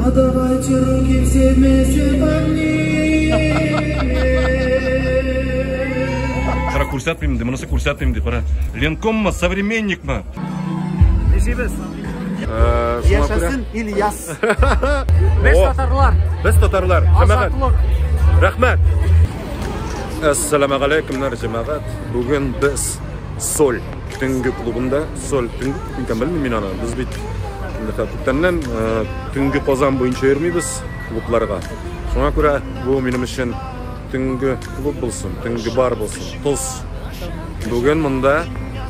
Подавайте руки все вместе парни. Пора курсятмаймын, мұнысы курсятмаймын деп, пора. Ленком ма, современник ма? Нешебіз? Яшасын Ильяс. Біз татарлар. Біз татарлар. Азатлық. Рахмет. Ассаламу алейкум, жамағат. Бүгін біз Соль түнгі клубында, Соль түнгі білмеймін мен ана. Біз бейт күттеннен түнгі позан бойынша ермейбіз клубларға. Соңа көре бұл менің үшін түнгі клуб болсын, түнгі бар болсын. Тос. Бүгін мұнда,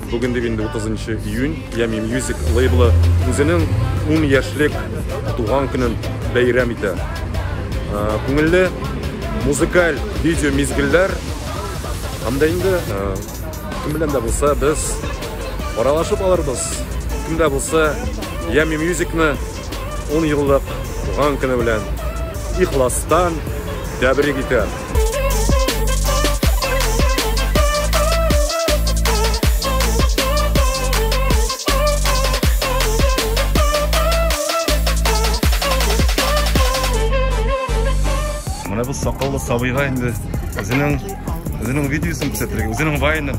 бүгін дегенде 30 июнь, Yummy Music лейблі өзінің 10 яшілік туған күнін бәйрам ете. Көңілі музыкаль видео мезгілдер қамдайынды кім білемді болса біз оралашып аларбыз. Кімді болса Yummy Music'ны 10 жылдық туған күні білен ихластан тәбірек етер. Мына бұл сақалды сабыйға енді өзінің видеосын көрсетірген, өзінің вайнын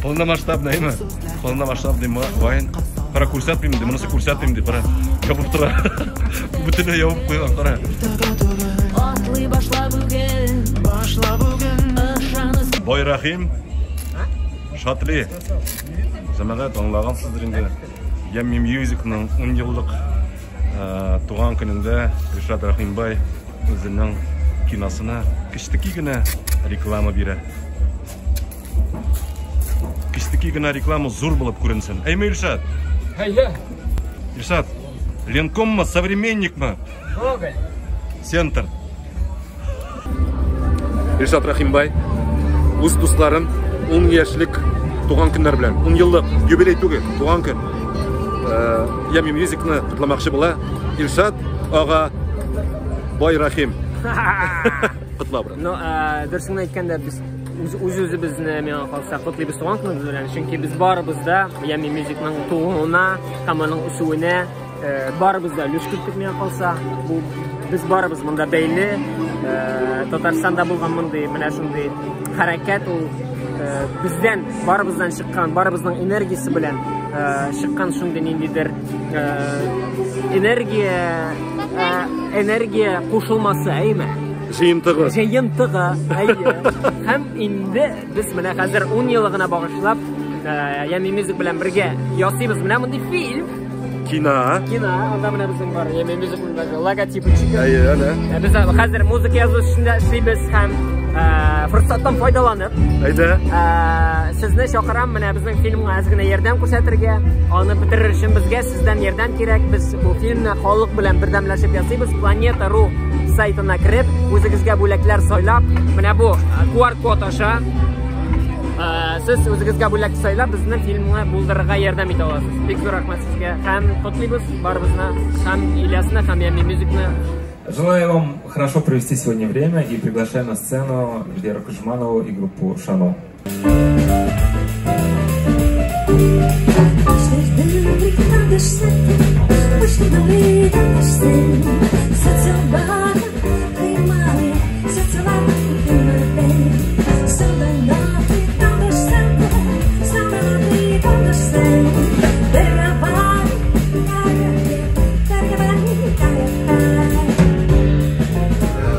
полномасштабный ма? Полномасштабный вайн. Пора курсятмаймын, мұнысы курсятмаймын деп, пора жауып тұра. Бүтіні жауып қойған, пора. Байрахим, Шатли, жамағат аңлаған сіздерінде Yummy Music'ның 10 жылдық туған күнінде Ришат Рахимбай өзінің киносына кіштікі гіна реклама бере. Кіштікі гіна реклама зор болып көрінсін. Әйме Ришат? Ришат, Ленком ма, современник ма? Центр. Ришат Рахимбай өз достарын 10 яшілік туған күндер білен, 10 жылдық юбилей түгі туған күн Yummy Music'ны құтламақшы бола. Ришат аға Байрахим. Құтла бұрын. Дұрсыңды айтканда біз өз-өзімізді мен қалса құтлайбыз туған күніміз білен. Чүнки біз барыбызда Yummy Music'ның туғуына, таманың үсуіне барыбызда үлес көрдік мен қалса. Біз барыбыз мұнда бәйлі. Татарстанда болған мұндай, мына шындай харакет бізден, барыбыздан шыққан, барыбыздың энергиясы білен шыққан шындай нендейдер энергия қошылмасы әйме? Жиынтығы. Жиынтығы, әйе. Хәм инде біз мына қазір 10 елігіна бағышлап Yummy Music білен бірге ясыйбыз. Мына мұндай фильм. Кино. Анда мына біздің бар. Yummy Music логотипі чықты. Әйе, әлі. Біз қазір музыка язу ішінде істейбіз һәм фұрсаттан пайдаланып. Әйді. Сізні шақырам, мына біздің фильмға әзгіне ярдәм көрсәтергә. Аны бітірер үшін бізге сізден ярдәм керек. Біз бұл фильмні халық білен бірдәмләшіп ясыйбыз. Planeta.ru сайтына кіріп, өзіңізге бүләкләр сайлап, мына бұл QR-код аша сіз өзіңізге бүләк сайлап, біздің фильмға бұлдырға ярдәм ете аласыз. Бек зор рахмет сізге. Һәм құтлайбыз барыбызны, һәм Ильясны, һәм Yummy Music'ны. Желаю вам хорошо провести сегодня время и приглашаю на сцену Леру Кожеманову и группу Шано.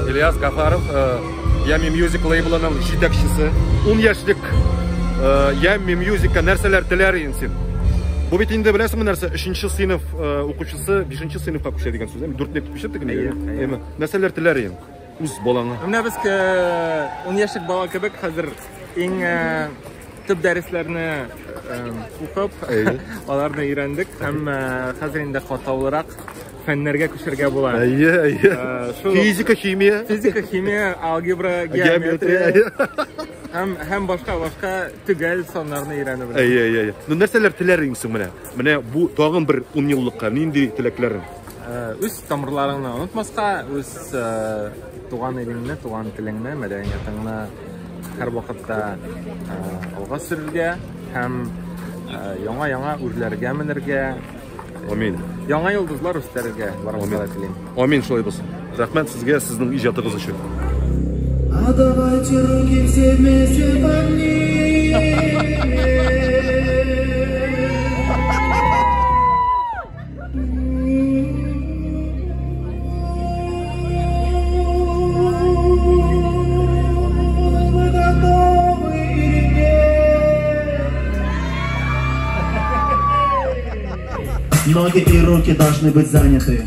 İlyas Qafarov, Yummy Music лейблінің жетекшісі. 10 яшілік Yummy Music'a нәрселер тілер енсен. Бұл бет енді білесің нәрсе 3-ші сынып оқушысы 5-ші сыныпқа көшеді деген сөз. 4-леп көшеді деген. Нәрселер тілер ен? Үз болаңа. Мына біз 10 яшілік бала кебек қазір ең төп дәріслеріні оқып, аларны үйрендік. Һәм қазір енді қатаулырақ фәннәргә күчәргә була. Физика, химия, алгебра, геометрия. Һәм башка төгәл саннарны өйрәнеп белә. Ну нәрсәләр теләр инсең менә? Менә бу тагын бер 10 еллыкка нинди теләкләрең? Үз тамырларыңны онытмаска, үз туган илеңне, туган телеңне, мәдәниятеңне һәр вакытта алга сөрергә һәм яңа үрләргә менергә, Амин. Яңа йолдызлар үстерергә барыгызга телим. Амин, шулай булсын. Рәхмәт сезгә сезнең иҗатыгыз өчен. Отдавайте руки все вместе по мне. Вы готовы или нет? Ноги и руки должны быть заняты.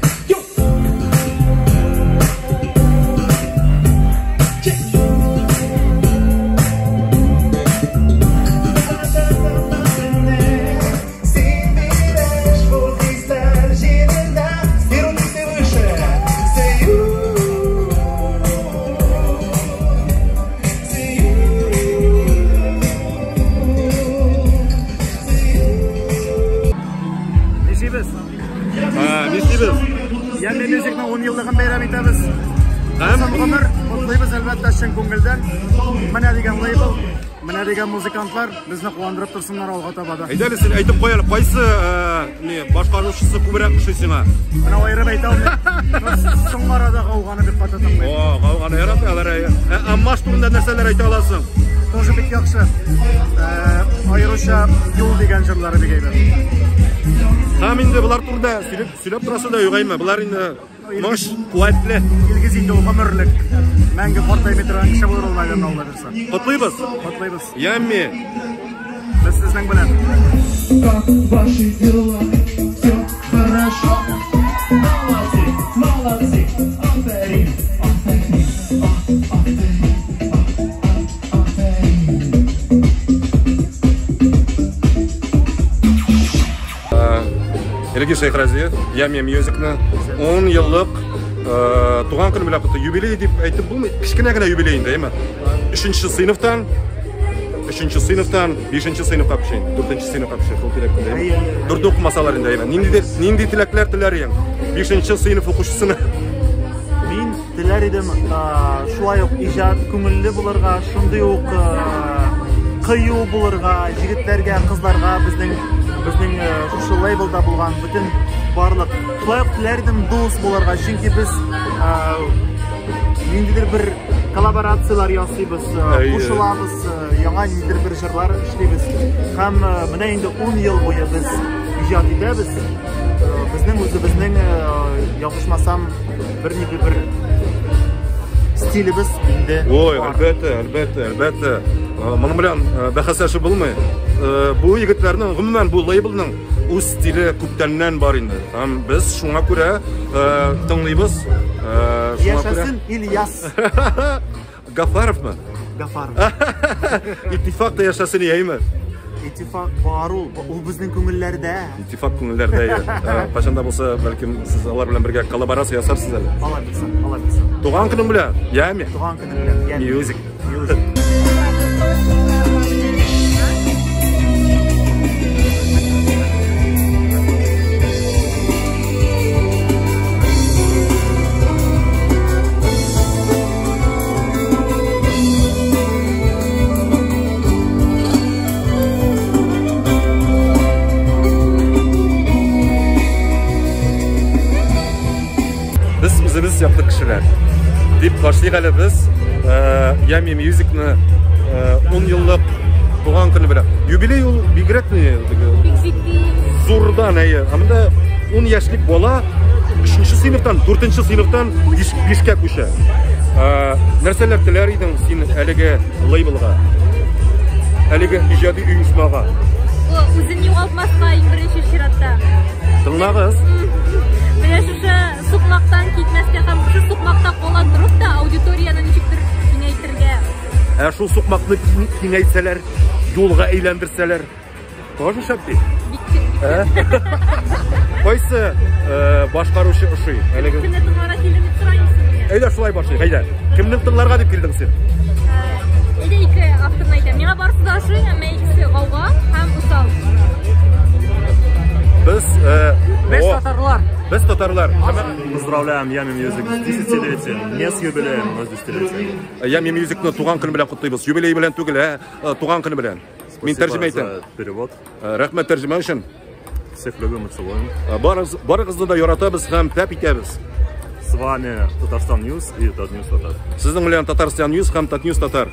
Yanne müzikning 10 yıllıgын bayram etamiz. Hasan Ömür, kutlaymiz albatta chin ko'ngildan. Mana degan label, mana degan muzikantlar bizni quvondirib tursinlar olg'a tabada. Әйдәле син әйтеп куяйык, кайсы башкаручысы күбрәк ошый сиңа? Mana аерып әйтә алмыйм. Соңгы арада калганы бик каты тыңлыйм. О, калганы ярата алар. Аммаш турында нәрсәләр әйтә аласың? Тоже бик яхшы. Аеруча юл дигән җырлары бик әйбәт. Һәм инде булар турында сөйләп торасы да югаймы? Булар инде мош куәтле. Илгиз инде ул гомерлек. Мәңге картаймый торган кеше булыр ул мәгән алда берсе. Котлыйбыз. Котлыйбыз. Ямми. Без сезнең белән. Как ваши дела? Все хорошо? Молодцы, молодцы. Аферин, аферин, аферин. Элги Шейхразиев, Ями Мьюзикны 10 еллык туган көне белән куты юбилей дип әйтеп булмый. Кичкенә генә юбилей инде, әйме? 3нче сыйныфтан 5нче сыйныфка пешен, 4нче сыйныфка пешен, ул кирәк инде. Дөрдә укымасалар инде, әйме. Нинди теләкләр теләр идең? 5нче сыйныф укучысына. Мин теләр идем, шулай ук иҗат күңелле булырга, шундый ук кыю булырга, җегетләргә, кызларга безнең шушы лейблда булган бүтән барлык. Шулай ук теләр идем дус булырга, чөнки без ниндидер бер коллаборациялар ясыйбыз, кушылабыз, яңа ниндидер бер җырлар эшлибез. Һәм менә инде 10 ел буе без иҗат итәбез. Безнең үзебезнең ябышмасам бер стилебез инде. Ой, әлбәттә. Моның белән бәхәсләшү булмый. Бу егетләрнең гомумән бу лейблның үз стиле күптәннән бар инде. Һәм без шуңа күрә тыңлыйбыз. Яшәсен Ильяс Гафаровмы? Гафаров. Иттифак та яшәсен яймы? İttifak var ул безнең күңелләрдә. İttifak күңелләрдә. Кашанда булса, бәлкем сез алар белән бергә коллаборация ясарсыз әле. Алабыз. Туган көнең белән, ями? Туган көнең белән. Мьюзик. Biz yaptık kişiler. Deyip başlayık hele biz Yami Music'ni 10 yıllık doğan günü bile. Юбилей yıl bir gerek mi? Zordan neyi? Ama da 10 yaşlık bola 3. sınıftan, 4. sınıftan 5'e köşe. Nerseler teler idin sen әлеге labelga? Әлеге ijadi uyushmaga? Үзен югалтмаска иң беренче чиратта. Тыңлагыз. Шушы сукмактан китмәскә һәм шушы сукмакта кала торып та аудиторияны ничектер киңәйтергә. Шул сукмакны киңәйтсәләр, юлга әйләндерсәләр, тоже шәп. Кайсы башкаручы ошый? Әлеге. Кемне тыңларга килдең дип сорайсың. Әйдә шулай башлый, әйдә. Кемне тыңларга дип килдең син? Әйдә ике авторны әйтәм. Миңа барысы да ошый, әмма икесе гауга һәм усал. Без татарлар. Поздравляем Ями Music с 10-летием, не с юбилеем, но с 10-летием. Ями Music'ны туган көн белән котлыйбыз. Юбилей белән түгел, туган көн белән. Мин тәрҗемә итәм. Перевод. Рәхмәт тәрҗемә өчен. Всех любим и целуем. Барыгызны да яратабыз һәм тәп итәбез. С вами Татарстан Ньюс и Татньюс Татар. Сезнең белән Татарстан Ньюс һәм Татньюс Татар.